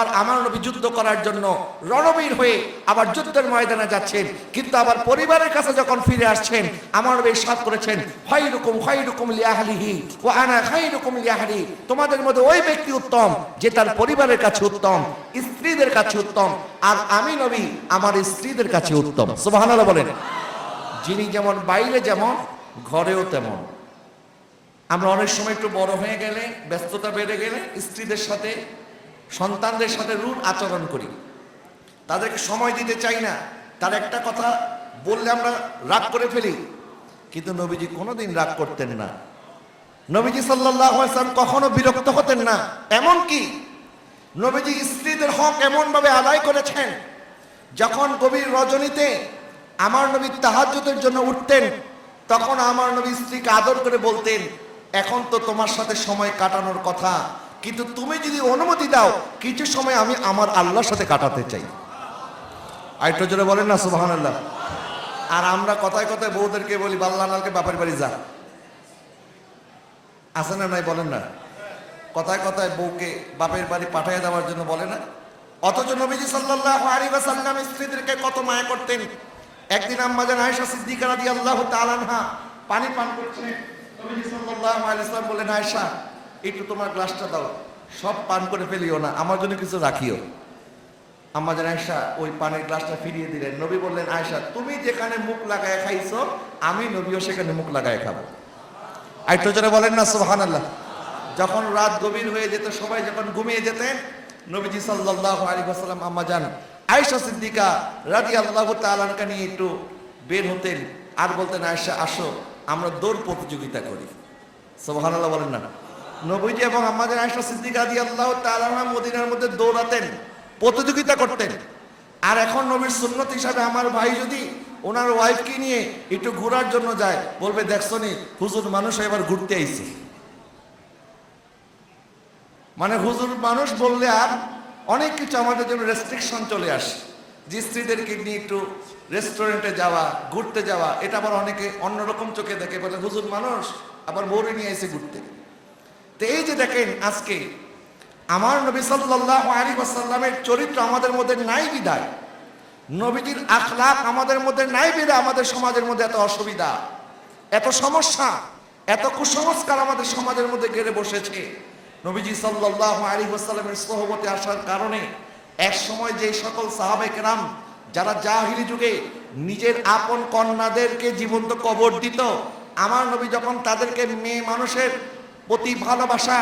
আর আমার নবী যুদ্ধ করার জন্য রণবীর হয়ে আবার যুদ্ধের ময়দানে যাচ্ছেন, কিন্তু আবার পরিবারের কাছে যখন ফিরে আসছেন আমার নবী ইরশাদ করেছেন, খায়রুকুম লিআহলিহি ওয়া আনা খায়রুকুম লিআহলি। তোমাদের মধ্যে ওই ব্যক্তি উত্তম যে তার পরিবারের কাছে উত্তম, স্ত্রীদের কাছে উত্তম, আর আমি নবী আমার স্ত্রীদের কাছে উত্তম। সুবহানাল্লাহ বলেন। যিনি যেমন বাইরে যেমন ঘরেও তেমন। আমরা অনেক সময় একটু বড় হয়ে গেলে, ব্যস্ততা বেড়ে গেলে স্ত্রীদের সাথে সন্তানদের সাথে রূঢ় আচরণ করি, তাদেরকে সময় দিতে চাই না, তার একটা কথা বললে আমরা রাগ করে ফেলি। কিন্তু নবীজি কোনোদিন রাগ করতেন না। নবীজি সাল্লাল্লাহু আলাইহি ওয়াসাল্লাম কখনো বিরক্ত হতেন না। এমনকি নবীজি স্ত্রীদের হক এমন ভাবে আদায় করেছেন, যখন গভীর রজনীতে আমার নবী তাহাজ্জুদের জন্য উঠতেন, তখন আমার নবী স্ত্রীকে আদর করে বলতেন, এখন তো তোমার সাথে সময় কাটানোর কথা, কিন্তু তুমি যদি অনুমতি দাও কিছু সময় আমি আমার আল্লাহর সাথে কাটাতে চাই। আরেকটু জোরে বলেন না সুবহানাল্লাহ। আর আমরা কথায় কথায় বউদেরকে বলি, বাল্লানালকে বাপের বাড়ি যা, আছে না নাই বলেন না? কথায় কথায় বউকে বাপের বাড়ি পাঠিয়ে দেওয়ার জন্য বলে না। অথচ নবীজি সাল্লাল্লাহু আলাইহি ওয়াসাল্লাম স্ত্রীদেরকে কত মায়া করতেন। একদিন আম্মা জান আয়েশা সিদ্দিকা রাদিয়াল্লাহু তাআলা আনহা পানি পান করছেন। নবীজি সাল্লাল্লাহু আলাইহি ওয়াসাল্লাম বলেন, আয়েশা একটু তোমার গ্লাসটা দাও, সব পান করে ফেলিও না, আমার জন্য কিছু রাখিও। আম্মা জান আয়েশা ওই পানির গ্লাসটা ফিরিয়ে দিলেন। নবী বললেন, আয়েশা তুমি যেখানে মুখ লাগায় খাইছো আমি নবীও সেখানে মুখ লাগায় খাবো। আরেকটু জোরে বলেন না সুবহানাল্লাহ। যখন রাত গভীর হয়ে যেত, সবাই যখন ঘুমিয়ে যেতেন, নবীজি সাল্লাল্লাহু আলাইহি ওয়াসাল্লাম আম্মা জান আয়েশা সিদ্দিকা রাদিয়াল্লাহু তাআলা আনহা নিয়ে একটু বের হতেন আর বলতেন, আয়েশা আসো আমরা দৌড় প্রতিযোগিতা করি। সুবহানাল্লাহ বলেন না। নবীজি এবং আম্মা জান আয়েশা সিদ্দিকা রাদিয়াল্লাহু তাআলা আনহা মদিনার মধ্যে দৌড়াতেন, প্রতিযোগিতা করতেন। আর এখন নবীর সুন্নত হিসাবে আমার ভাই যদি ওনার ওয়াইফকে নিয়ে একটু ঘোরার জন্য যায়, বলবে দেখছো নি হুজুর মানুষ এবার ঘুরতে আইছে। মানে হুজুর মানুষ বললে আর অনেক কিছু আমাদের জন্য রেস্ট্রিকশন চলে আসে, যে স্ত্রীদেরকে নিয়ে একটু রেস্টুরেন্টে যাওয়া, ঘুরতে যাওয়া, এটা আবার অনেকে অন্যরকম চোখে দেখে, বলে হুজুর মানুষ আবার বউরে নিয়ে এসে ঘুরতে। তো এই যে দেখেন আজকে আমার নবী সাল্লাল্লাহু আলাইহি ওয়াসাল্লামের চরিত্র আমাদের মধ্যে নাই বিদায়, নবীজির আখলাক আমাদের মধ্যে নাই বিদায় আমাদের সমাজের মধ্যে এত অসুবিধা, এত সমস্যা, এত কুসংস্কার আমাদের সমাজের মধ্যে গেড়ে বসেছে। নবীজি সাল্লাল্লাহু আলাইহি ওয়াসাল্লামের সোহবতে আসার কারণে এক সময় যে সকল সাহাবায়ে কেরাম যারা জাহিলি যুগে নিজের আপন কন্যাদেরকে জীবন্ত কবর দিত, আমার নবী যখন তাদেরকে মেয়ে মানুষের প্রতি ভালোবাসা,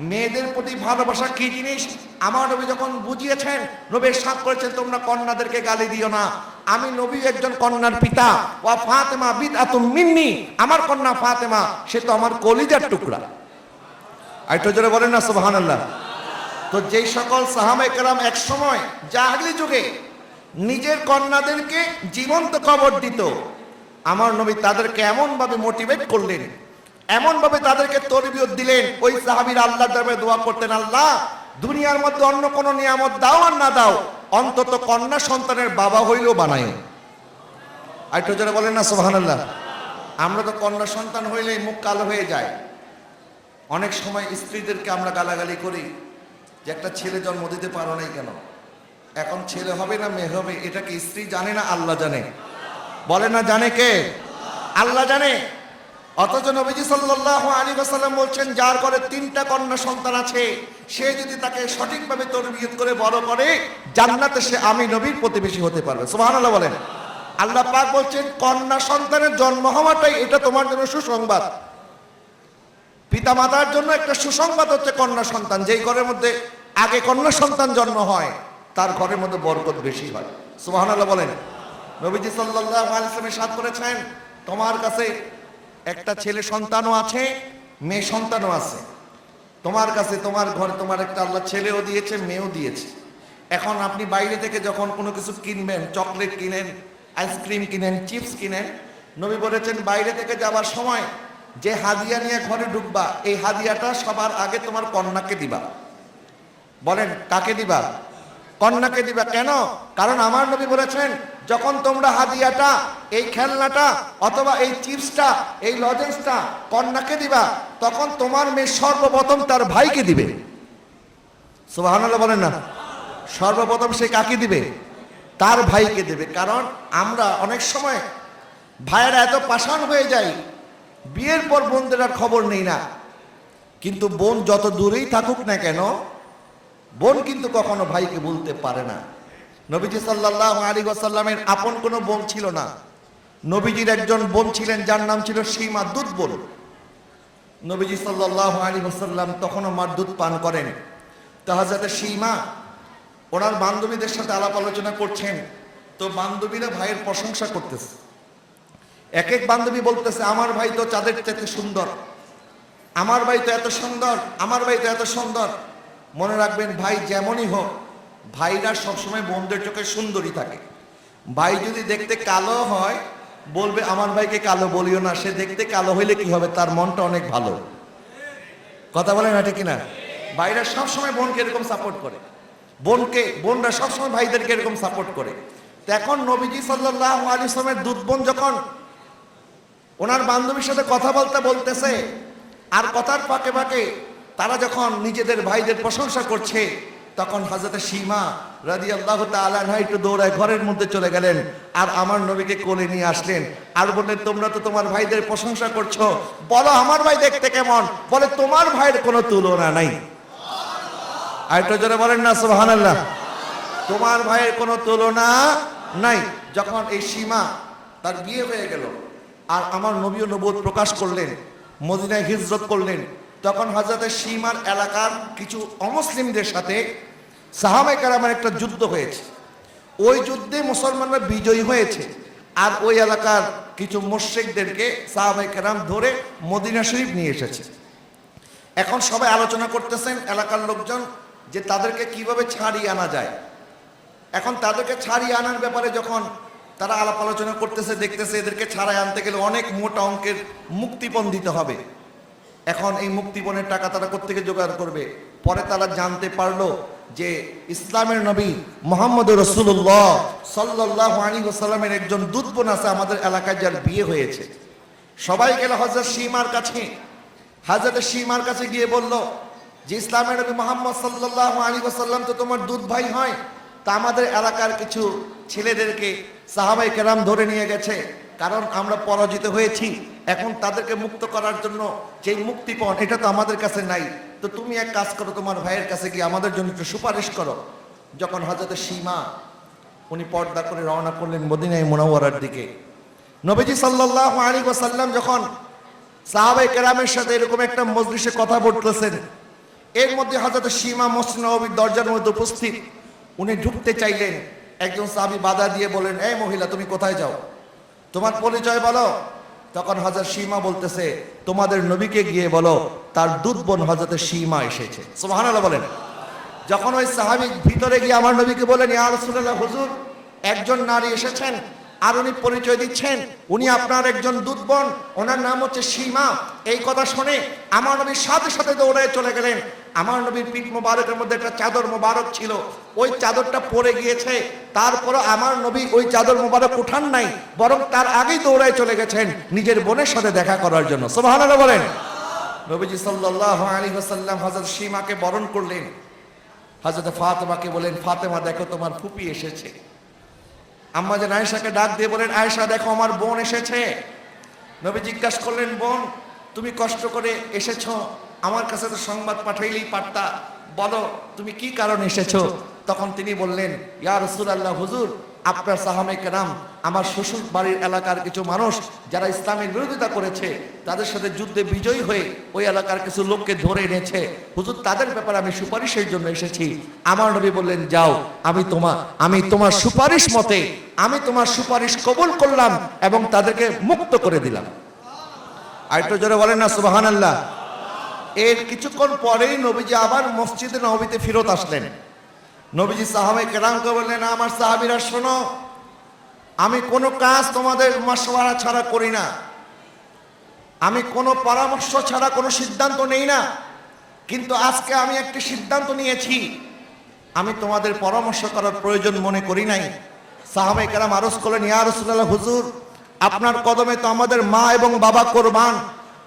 মেয়েদের প্রতি ভালোবাসা কি জিনিস আমার নবী যখন বুঝিয়েছেন, নবী ইরশাদ করেছেন, তোমরা কন্যাদেরকে গালি দিও না, আমি নবী একজন কন্যার পিতা, ওয়া ফাতেমা বিদআতুম মিন্নি, আমার কন্যা ফাতেমা সে তো আমার কলিজার টুকরা। আরেকটু জোরে বলেন না সুবহানাল্লাহ। তো যেই সকল সাহাবায়ে কেরাম এক সময় জাহিলি যুগে নিজের কন্যাদেরকে জীবন্ত কবর দিত, আমার নবী তাদেরকে এমন ভাবে মোটিভেট করলেন, এমন ভাবে তাদেরকে তরবিয়ত দিলেন, ওই সাহাবীরা আল্লাহর দরবারে দোয়া করতেন, আল্লাহ দুনিয়ার মধ্যে অন্য কোনো নিয়ামত দাও আর না দাও, অন্তত কন্যা সন্তানের বাবা হইলেও বানায়। আরেকটু জোরে বলেন না সুবহানাল্লাহ। আমরা তো কন্যা সন্তান হইলেই মুখ কালো হয়ে যায়। অনেক সময় স্ত্রীদেরকে আমরা গালাগালি করি যে একটা ছেলে জন্ম দিতে পারো নাই কেন, এখন ছেলে হবে না মেয়ে হবে এটা কি স্ত্রী জানে না আল্লাহ জানে? বলে না জানে কে? আল্লাহ জানে। অথচ নবীজি সাল্লাল্লাহু আলাইহি ওয়াসাল্লাম বলছেন, যার ঘরে 3টা কন্যা সন্তান আছে সে যদি তাকে সঠিকভাবে তরবিয়ত করে বড় করে, জান্নাতে সে আমি নবীর প্রতিবেশী হতে পারবে। সুবহানাল্লাহ বলেন। আল্লাহ পাক বলছেন, কন্যা সন্তানের জন্ম হওয়াটাই এটা তোমার জন্য সুসংবাদ। পিতামাতার জন্য একটা সুসংবাদ হচ্ছে কন্যা সন্তান। যেই ঘরের মধ্যে আগে কন্যা সন্তান জন্ম হয় তার ঘরের মধ্যে বরকত বেশি হয়। সুবহানাল্লাহ বলেন। নবীজি সাল্লাল্লাহু আলাইহি ওয়াসাল্লাম ইরশাদ করেছেন, তোমার কাছে একটা ছেলে সন্তানও আছে, মেয়ে সন্তানও আছে। তোমার কাছে তোমার ঘরে তোমার একটা আল্লাহ ছেলেও দিয়েছে, মেয়েও দিয়েছে। এখন আপনি বাইরে থেকে যখন কোনো কিছু কিনবেন, চকলেট কিনেন, আইসক্রিম কিনেন, চিপস কিনেন, নবী বলেছেন বাইরে থেকে যাওয়ার সময় যে হাদিয়া নিয়ে ঘরে ঢুকবা, এই হাদিয়াটা সবার আগে তোমার কন্যাকে দিবা। বলেন কাকে দিবা? কন্যাকে দিবা। কেন? কারণ আমার নবী বলেছেন, যখন তোমরা হাদিয়াটা, এই খেলনাটা অথবা এই চিপসটা, এই লজেন্সটা কন্যাকে দিবা, তখন তোমার মেয়ে সর্বপ্রথম তার ভাইকে দিবে। সুবহানাল্লাহ বলেন না। সর্বপ্রথম সে কাকে দিবে? তার ভাইকে দেবে। কারণ আমরা অনেক সময় ভাইয়েরা এত পাষাণ হয়ে যায়, বিয়ের পর বোনদের আর খবর নেই না। কিন্তু বোন যত দূরেই থাকুক না কেন, বোন কিন্তু কখনো ভাইকে বলতে পারে না। নবীজি সাল্লাল্লাহু আলাইহি ওয়াসাল্লামের আপন কোনো বোন ছিল না। নবীজির একজন বোন ছিলেন যার নাম ছিল সীমা, দুধ বোন। নবীজি সাল্লাল্লাহু আলাইহি ওয়াসাল্লাম তখনও মার দুধ পান করেন। তো হযরত সীমা ওনার বান্ধবীদের সাথে আলাপ আলোচনা করছেন। তো বান্ধবীরা ভাইয়ের প্রশংসা করতেছে। এক এক বান্ধবী বলতেছে, আমার ভাই তো চাঁদের চাইতে সুন্দর, আমার ভাই তো এত সুন্দর, আমার ভাই তো এত সুন্দর। মনে রাখবেন, ভাই যেমনই হোক, ভাইরা সবসময় বোনদের চোখে সুন্দরী থাকে। ভাই যদি দেখতে কালো হয়, বলবে আমার ভাইকে কালো বলিও না, সে দেখতে কালো হইলে কি হবে, তার মনটা অনেক ভালো। কথা বলে না ঠিক কিনা? ভাইরা সবসময় বোনকে এরকম সাপোর্ট করে, বোনরা সবসময় ভাইদেরকে এরকম সাপোর্ট করে। তো এখন নবীজি সাল্লাল্লাহু আলাইহি ওয়াসাল্লামের দুধ বোন যখন ওনার বান্ধবীর সাথে কথা বলতেছে, আর কথার ফাঁকে ফাঁকে তারা যখন নিজেদের ভাইদের প্রশংসা করছে, তখন হযরত সীমা রাদিয়াল্লাহু তাআলা আনহা একটু দৌড়ায় ঘরের মধ্যে চলে গেলেন, আর আমার নবীকে কোলে নিয়ে আসলেন, আর বললেন, তোমরা তো তোমার ভাইদের প্রশংসা করছো, বলো আমার ভাই দেখতে কেমন? বলে, তোমার ভাইয়ের কোনো তুলনা নাই। আর একটু জোরে বলেন না সুবহানাল্লাহ। তোমার ভাইয়ের কোনো তুলনা নাই। যখন এই সীমা তার বিয়ে হয়ে গেল, আর আমার নবীও নবুয়ত প্রকাশ করলেন, মদিনায় হিজরত করলেন, তখন হযরত সীমার এলাকার কিছু অমুসলিমদের সাথে সাহাবায়ে কেরামের একটা যুদ্ধ হয়েছে। ওই যুদ্ধে মুসলমানরা বিজয়ী হয়েছে, আর ওই এলাকার কিছু মুশরিকদেরকে সাহাবায়ে কেরাম ধরে মদিনা শরীফ নিয়ে এসেছে। এখন সবাই আলোচনা করতেছেন এলাকার লোকজন যে তাদেরকে কিভাবে ছাড়িয়ে আনা যায়। এখন তাদেরকে ছাড়িয়ে আনার ব্যাপারে যখন তারা আলাপ আলোচনা করতেছে, দেখতেছে এদেরকে ছাড়াই আনতে গেলে অনেক মোটা অঙ্কের মুক্তিপণ দিতে হবে। এখন এই মুক্তিপণের টাকা তারা কোত্থেকে জোগাড় করবে? পরে তারা জানতে পারলো যে ইসলামের নবী মুহাম্মদ রাসূলুল্লাহ সাল্লাল্লাহু আলাইহি ওয়াসাল্লামের একজন দুধ বোন আছে আমাদের এলাকায়, যার বিয়ে হয়েছে। সবাই গেল হযরত সীমার কাছে। হযরত সীমার কাছে গিয়ে বলল যে ইসলামের নবী মুহাম্মদ সাল্লাল্লাহু আলাইহি ওয়াসাল্লাম তো তোমার দুধ ভাই হয়, তা আমাদের এলাকার কিছু ছেলেদেরকে সাহাবায়ে কেরাম ধরে নিয়ে গেছে, কারণ আমরা পরাজিত হয়েছি। এখন তাদেরকে মুক্ত করার জন্য যে মুক্তিপণ, এটা তো আমাদের কাছে নাই। তো তুমি এক কাজ করো, তোমার ভাইয়ের কাছে গিয়ে আমাদের জন্য একটু সুপারিশ করো। যখন হযরত সীমা উনি পর্দা করে রওনা করলেন মদিনায়ে মুনাওয়ারার দিকে। নবীজি সাল্লাল্লাহু আলাইহি ওয়াসাল্লাম যখন সাহাবায়ে কেরামের সাথে এরকম একটা মজলিসে কথা বলতেছেন, এর মধ্যে হযরত সীমা মসজিদ নববীর দরজার মধ্যে উপস্থিত। উনি ঢুকতে চাইলেন, একজন সাহাবী বাধা দিয়ে বলেন, এই মহিলা, তুমি কোথায় যাও? তোমার পরিচয় বলো। তখন হযরত সীমা বলতেছে, তোমাদের নবীকে গিয়ে বলো তার দুধ বোন হযরত সীমা এসেছে। সুবহানাল্লাহ বলেন। যখন ওই সাহাবী ভিতরে গিয়ে আমার নবীকে বলেন, ইয়া রাসূলুল্লাহ, হুজুর একজন নারী এসেছেন, আর উনি পরিচয় দিচ্ছেন উনি আপনার একজন দুধ বোন, ওনার নাম হচ্ছে সীমা। এই কথা শুনে আমার নবী সাথে সাথে দৌড়ায় চলে গেলেন। আমার নবীর পিঠ মোবারকের মধ্যে একটা চাদর মোবারক ছিল, ওই চাদরটা পরে গিয়েছে। তারপরে আমার নবী ওই চাদর মোবারক উঠান নাই, বরং তার আগেই দৌড়ায় চলে গেছেন নিজের বোনের সাথে দেখা করার জন্য। সুবহানাল্লাহ বলেন। নবীজি সাল্লাল্লাহু আলাইহি ওয়াসাল্লাম হযরত সীমাকে বরণ করলেন। হযরত ফাতেমাকে বলেন, ফাতেমা দেখো তোমার ফুপি এসেছে। আম্মা জান আয়েশাকে ডাক দিয়ে বলেন, আয়েশা দেখো আমার বোন এসেছে। নবী জিজ্ঞাসা করলেন, বোন তুমি কষ্ট করে এসেছো, আমার কাছে তো সংবাদ পাঠাইলেই পারতা, বলো তুমি কি কারণে এসেছো? তখন তিনি বললেন, ইয়া রাসূলুল্লাহ, হুজুর আপনার সাহাবায়ে কেরাম আমার শ্বশুর বাড়ির এলাকার কিছু মানুষ যারা ইসলামের বিরোধিতা করেছে, তাদের সাথে যুদ্ধে বিজয়ী হয়ে ওই এলাকার কিছু লোককে ধরে এনেছে, হুজুর তাদের ব্যাপারে আমি সুপারিশের জন্য এসেছি। আমার নবী বললেন, যাও, আমি তোমার সুপারিশ মতে আমি তোমার সুপারিশ কবুল করলাম এবং তাদেরকে মুক্ত করে দিলাম। আর একটু জোরে বলেন না সুবহানাল্লাহ। এর কিছুক্ষণ পরেই নবীজি আবার মসজিদে নববীতে ফেরত আসলেন। নবীজি সাহাবায়ে কেরামকে বললেন, আমার সাহাবীরা শোনো, আমি কোনো কাজ তোমাদের মাশওয়ারা ছাড়া করি না, আমি কোনো পরামর্শ ছাড়া কোনো সিদ্ধান্ত নেই না, কিন্তু আজকে আমি একটি সিদ্ধান্ত নিয়েছি, আমি তোমাদের পরামর্শ করার প্রয়োজন মনে করি নাই। সাহাবায়ে কেরাম আরজ করলেন, ইয়া রাসূলুল্লাহ, হুজুর আপনার কদমে তো আমাদের মা এবং বাবা কোরবান,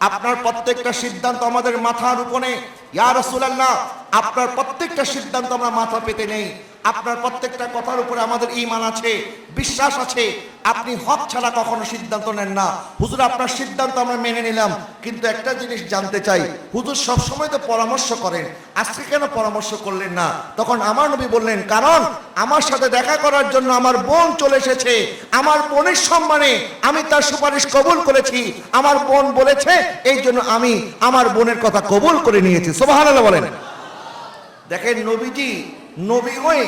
আপনার প্রত্যেকটা সিদ্ধান্ত আমাদের মাথার উপরে। ইয়া রাসূলুল্লাহ, আপনার প্রত্যেকটা সিদ্ধান্ত আমরা মাথা পেতে নেই, আপনার প্রত্যেকটা কথার উপরে আমাদের ঈমান আছে, বিশ্বাস আছে। আপনি হক ছাড়া কখনো সিদ্ধান্ত নেন না। হুজুর আপনার সিদ্ধান্ত আমরা মেনে নিলাম, কিন্তু একটা জিনিস জানতে চাই, হুজুর সবসময় তো পরামর্শ করেন, আজকে কেন পরামর্শ করলেন না? তখন আমার নবী বললেন, কারণ আমার সাথে দেখা করার জন্য আমার বোন চলে এসেছে, আমার বোনের সম্মানে আমি তার সুপারিশ কবুল করেছি, আমার বোন বলেছে, এই জন্য আমি আমার বোনের কথা কবুল করে নিয়েছি। সুবহানাল্লাহ বলেন। দেখেন নবীজি নবী হয়ে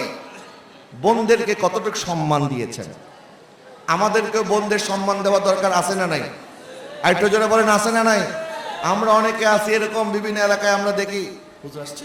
বোনদেরকে কতটুকু সম্মান দিয়েছেন। আমাদেরকেও বোনদের সম্মান দেওয়া দরকার আছে না নাই? আরেকটু জোরে বলেন, আছে না নাই? আমরা অনেকে আছি এরকম, বিভিন্ন এলাকায় আমরা দেখি হুজুর আসছে